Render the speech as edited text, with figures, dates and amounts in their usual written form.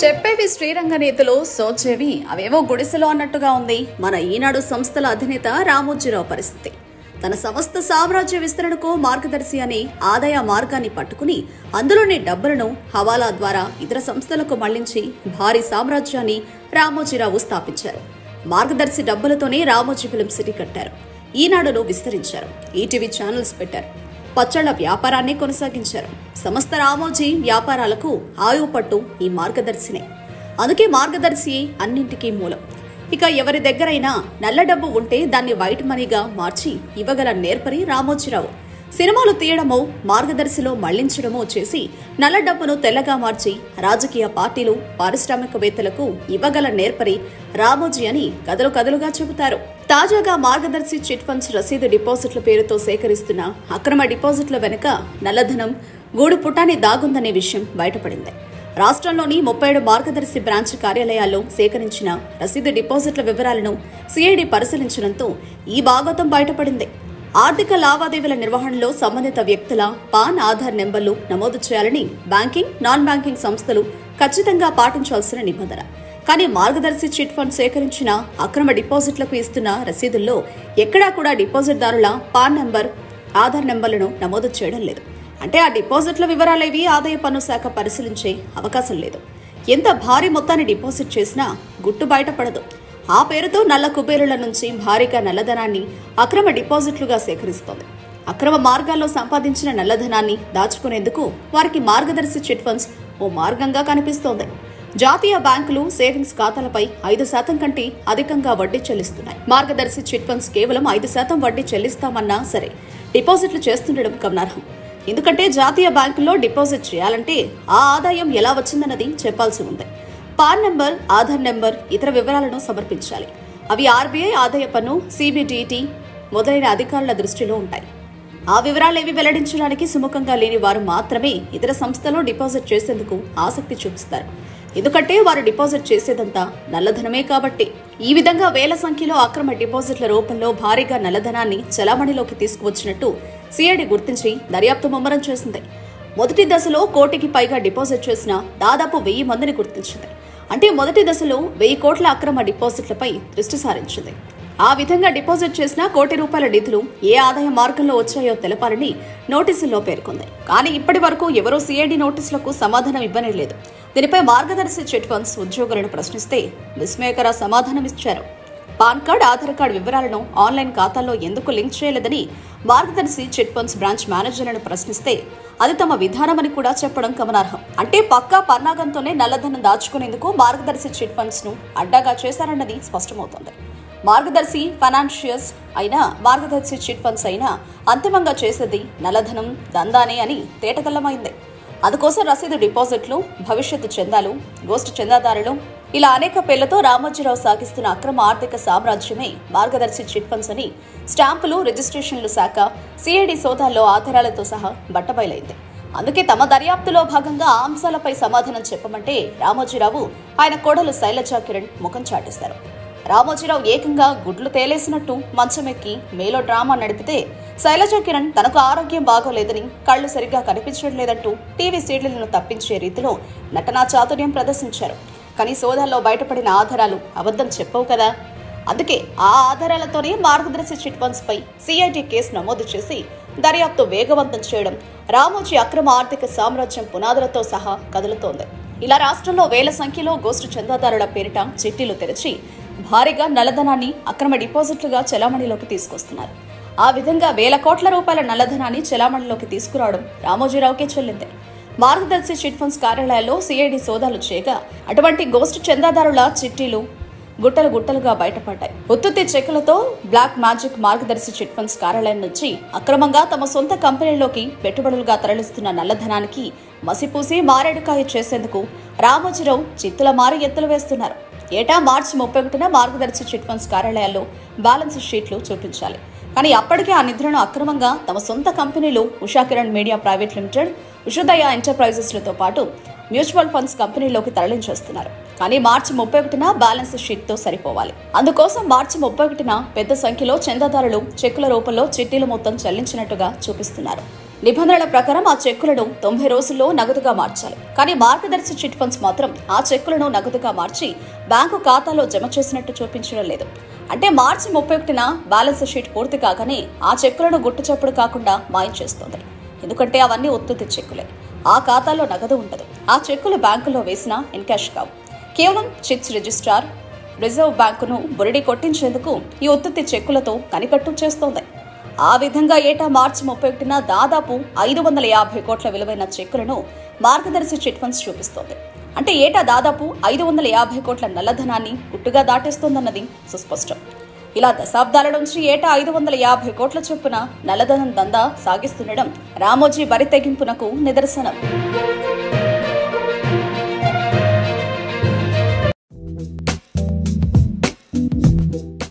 చెప్పేవి శ్రీరంగ నేతలు సోచేవి అవేవో గుడిసెలో అన్నట్టుగా ఉంది మన ఈనాడు సంస్థల అధినేత రామోజీరావు పరిస్థితి. తన సమస్త సామ్రాజ్య విస్తరణకు మార్గదర్శి అనే ఆదాయ మార్గాన్ని పట్టుకుని అందులోని డబ్బులను హవాలా ద్వారా ఇతర సంస్థలకు మళ్లించి భారీ సామ్రాజ్యాన్ని రామోజీరావు స్థాపించారు. మార్గదర్శి డబ్బులతోనే రామోజీ ఫిల్మ్ సిటీ కట్టారు. ఈనాడును విస్తరించారు. ఈటీవీ ఛానల్స్ పెట్టారు. పచ్చళ్ల వ్యాపారాన్ని కొనసాగించారు. సమస్త రామోజీ వ్యాపారాలకు ఆయువు పట్టు ఈ మార్గదర్శినే. అందుకే మార్గదర్శి అన్నింటికీ మూలం. ఇక ఎవరి దగ్గరైనా నల్ల డబ్బు ఉంటే దాన్ని వైట్ మనీగా మార్చి ఇవ్వగల నేర్పరి రామోజీరావు. సినిమాలు తీయడమో మార్గదర్శిలో మళ్లించడమో చేసి నల్ల డబ్బును తెల్లగా మార్చి రాజకీయ పార్టీలు పారిశ్రామికవేత్తలకు ఇవ్వగల నేర్పరి రామోజీ అని కథలు కథలుగా చెబుతారు. తాజాగా మార్గదర్శి చిట్ ఫండ్స్ రసీదు డిపాజిట్ల పేరుతో సేకరిస్తున్న అక్రమ డిపాజిట్ల వెనుక నల్లధనం గూడు పుటాని దాగుందనే విషయం బయటపడింది. రాష్ట్రంలోని 37 మార్గదర్శి బ్రాంచ్ కార్యాలయాల్లో సేకరించిన రసీదు డిపాజిట్ల వివరాలను సిఐడి పరిశీలించడంతో ఈ భాగోతం బయటపడింది. ఆర్థిక లావాదేవీల నిర్వహణలో సంబంధిత వ్యక్తుల పాన్ ఆధార్ నెంబర్లు నమోదు చేయాలని బ్యాంకింగ్, నాన్ బ్యాంకింగ్ సంస్థలు ఖచ్చితంగా పాటించాల్సిన నిబంధన. కానీ మార్గదర్శి చిట్ ఫండ్ సేకరించిన అక్రమ డిపాజిట్లకు ఇస్తున్న రసీదుల్లో ఎక్కడా కూడా డిపాజిట్దారుల పాన్ నెంబర్, ఆధార్ నెంబర్లను నమోదు చేయడం లేదు. అంటే ఆ డిపాజిట్ల వివరాలేవి ఆదాయ పన్ను శాఖ పరిశీలించే అవకాశం లేదు. ఎంత భారీ మొత్తాన్ని డిపాజిట్ చేసినా గుట్టు బయటపడదు. ఆ పేరుతో నల్ల కుబేరుల నుంచి భారీగా నల్లధనాన్ని అక్రమ డిపాజిట్లుగా సేకరిస్తోంది. అక్రమ మార్గాల్లో సంపాదించిన నల్లధనాన్ని దాచుకునేందుకు వారికి మార్గదర్శి చిట్ ఫండ్స్ ఓ మార్గంగా కనిపిస్తోంది. జాతీయ బ్యాంకులు సేవింగ్స్ ఖాతాలపై 5% కంటే అధికంగా వడ్డీ చెల్లిస్తున్నాయి. మార్గదర్శి చిట్ ఫండ్స్ కేవలం 5% వడ్డీ చెల్లిస్తామన్నా సరే డిపాజిట్లు చేస్తుండడం గమనార్హం. ఎందుకంటే జాతీయ బ్యాంకుల్లో డిపాజిట్ చేయాలంటే ఆ ఆదాయం ఎలా వచ్చిందన్నది చెప్పాల్సి ఉంది. పాన్ నెంబర్, ఆధార్ నెంబర్, ఇతర వివరాలను సమర్పించాలి. అవి ఆర్బీఐ, ఆదాయ పన్ను, సిబిడిటి మొదలైన అధికారుల దృష్టిలో ఉంటాయి. ఆ వివరాలేవి వెల్లడించడానికి సుముఖంగా లేని వారు మాత్రమే ఇతర సంస్థలో డిపాజిట్ చేసేందుకు ఆసక్తి చూపిస్తారు. ఎందుకంటే వారు డిపాజిట్ చేసేదంతా నల్లధనమే కాబట్టి. ఈ విధంగా వేల సంఖ్యలో అక్రమ డిపాజిట్ల రూపంలో భారీగా నల్లధనాన్ని చలామణిలోకి తీసుకువచ్చినట్టు సిఐడి గుర్తించి దర్యాప్తు ముమ్మరం చేసింది. మొదటి దశలో 1 కోటికి పైగా డిపాజిట్ చేసిన దాదాపు 1000 మందిని గుర్తించింది. అంటే మొదటి దశలో 1000 కోట్ల అక్రమ డిపాజిట్లపై దృష్టి సారించింది. ఆ విధంగా డిపాజిట్ చేసిన 1 కోటి రూపాయల నిధులు ఏ ఆదాయ మార్గంలో వచ్చాయో తెలపాలని నోటీసుల్లో పేర్కొంది. కానీ ఇప్పటి వరకు ఎవరూ సిఐడి నోటీసులకు సమాధానం ఇవ్వనేలేదు. దీనిపై మార్గదర్శి చిట్ ఫండ్స్ ఉద్యోగులను ప్రశ్నిస్తే విస్మయకర సమాధానం ఇచ్చారు. పాన్ కార్డ్, ఆధార్ కార్డు వివరాలను ఆన్లైన్ ఖాతాల్లో ఎందుకు లింక్ చేయలేదని మార్గదర్శి చిట్ ఫండ్స్ బ్రాంచ్ మేనేజర్లను ప్రశ్నిస్తే అది తమ విధానమని కూడా చెప్పడం గమనార్హం. అంటే పక్కా పన్నాగంతోనే నల్లధనం దాచుకునేందుకు మార్గదర్శి చిట్ ఫండ్స్ ను అడ్డాగా చేశారన్నది స్పష్టమవుతోంది. మార్గదర్శి ఫైనాన్షియల్స్ అయినా మార్గదర్శి చిట్ ఫండ్స్ అయినా అంతిమంగా చేసేది నల్లధనం దందానే అని తేటతెల్లమైంది. అందుకోసం రసీదు డిపాజిట్లు, భవిష్యత్తు చందాలు, గోష్ఠి చందాదారులు ఇలా అనేక పేర్లతో రామోజీరావు సాగిస్తున్న అక్రమ ఆర్థిక సామ్రాజ్యమే మార్గదర్శి చిట్ ఫండ్స్ అని స్టాంపులు, రిజిస్ట్రేషన్లు శాఖ సిఐడి సోదాల్లో ఆధారాలతో సహా బట్టబయలైంది. అందుకే తమ దర్యాప్తులో భాగంగా ఆ అంశాలపై సమాధానం చెప్పమంటే రామోజీరావు, ఆయన కోడలు శైలజా కిరణ్ ముఖం చాటేశారు. రామోజీరావు ఏకంగా గుడ్లు తేలేసినట్టు మంచమెక్కి మేలో డ్రామా నడిపితే శైలజా కిరణ్ తనకు ఆరోగ్యం బాగోలేదని, కళ్లు సరిగ్గా కనిపించడం లేదంటూ టీవీ సీరియళ్లను తప్పించే రీతిలో నటనా చాతుర్యం ప్రదర్శించారు. కానీ సోదాల్లో బయటపడిన ఆధారాలు అబద్ధం చెప్పవు కదా. అందుకే ఆ ఆధారాలతోనే మార్గదర్శి చిట్ ఫండ్స్ పై సిఐడి కేసు నమోదు చేసి దర్యాప్తు వేగవంతం చేయడం రామోజీ అక్రమ ఆర్థిక సామ్రాజ్యం పునాదులతో సహా కదులుతోంది. ఇలా రాష్ట్రంలో వేల సంఖ్యలో గోష్ఠి చందాదారుల పేరిట చిట్టీలు తెరిచి భారీగా నల్లధనాన్ని అక్రమ డిపాజిట్లుగా చెలామణిలోకి తీసుకొస్తున్నారు. ఆ విధంగా వేల కోట్ల రూపాయల నల్లధనాన్ని చెలామణిలోకి తీసుకురావడం రామోజీరావుకే చెల్లింది. మార్గదర్శి చిట్ ఫండ్స్ కార్యాలయాల్లో సిఐడి సోదాలు చేయగా అటువంటి గోష్ఠి చందాదారుల చిట్టీలు గుట్టలు గుట్టలుగా బయటపడ్డాయి. ఉత్తుత్తి చెక్కులతో బ్లాక్ మ్యాజిక్ మార్గదర్శి చిట్ ఫండ్స్ కార్యాలయం నుంచి అక్రమంగా తమ సొంత కంపెనీలోకి పెట్టుబడులుగా తరలిస్తున్న నల్లధనానికి మసిపూసి మారేడుకాయ చేసేందుకు రామోజీరావు చిత్తుల మారి ఎత్తులు వేస్తున్నారు. ఏటా మార్చి 31న మార్గదర్శి చిట్ ఫండ్స్ కార్యాలయాల్లో బ్యాలెన్స్ షీట్లు చూపించాలి. కానీ అప్పటికే ఆ నిధులను అక్రమంగా తమ సొంత కంపెనీలు Usha Kiran media private limited, Ushodaya ఎంటర్ప్రైజెస్లతో పాటు మ్యూచువల్ ఫండ్స్ కంపెనీలోకి తరలించేస్తున్నారు. కానీ మార్చి 31న బ్యాలెన్స్ షీట్తో సరిపోవాలి. అందుకోసం మార్చి 31న పెద్ద సంఖ్యలో చందాదారులు చెక్కుల రూపంలో చిట్టీలు మొత్తం చెల్లించినట్టుగా చూపిస్తున్నారు. నిబంధనల ప్రకారం ఆ చెక్కులను 90 రోజుల్లో నగదుగా మార్చాలి. కానీ మార్గదర్శి చిట్ ఫండ్స్ మాత్రం ఆ చెక్కులను నగదుగా మార్చి బ్యాంకు ఖాతాలో జమ చేసినట్టు చూపించడం లేదు. అంటే మార్చి 31న బ్యాలెన్స్ షీట్ పూర్తి కాగానే ఆ చెక్కులను గుట్టుచప్పుడు కాకుండా మాయం చేస్తోంది. ఎందుకంటే అవన్నీ ఉత్తుత్తి చెక్కులే. ఆ ఖాతాలో నగదు ఉండదు. ఆ చెక్కులు బ్యాంకులో వేసినా ఎన్కాష్ కావు. కేవలం చిట్స్ రిజిస్ట్రార్ రిజర్వ్ బ్యాంకును బురిడి కొట్టించేందుకు ఈ ఉత్తుత్తి చెక్కులతో కనికట్టు చేస్తోంది. ఆ విధంగా ఏటా మార్చి 31న దాదాపు 550 కోట్ల విలువైన చెక్కులను మార్గదర్శి చిట్ ఫండ్స్ చూపిస్తోంది. అంటే ఏటా దాదాపు 550 కోట్ల నల్లధనాన్ని గుట్టుగా దాటేస్తోందన్నది సుస్పష్టం. ఇలా దశాబ్దాల నుంచి ఏటా 550 కోట్ల చొప్పున నల్లధనం దందా సాగిస్తుండడం రామోజీ బరి తెగింపునకు నిదర్శనం.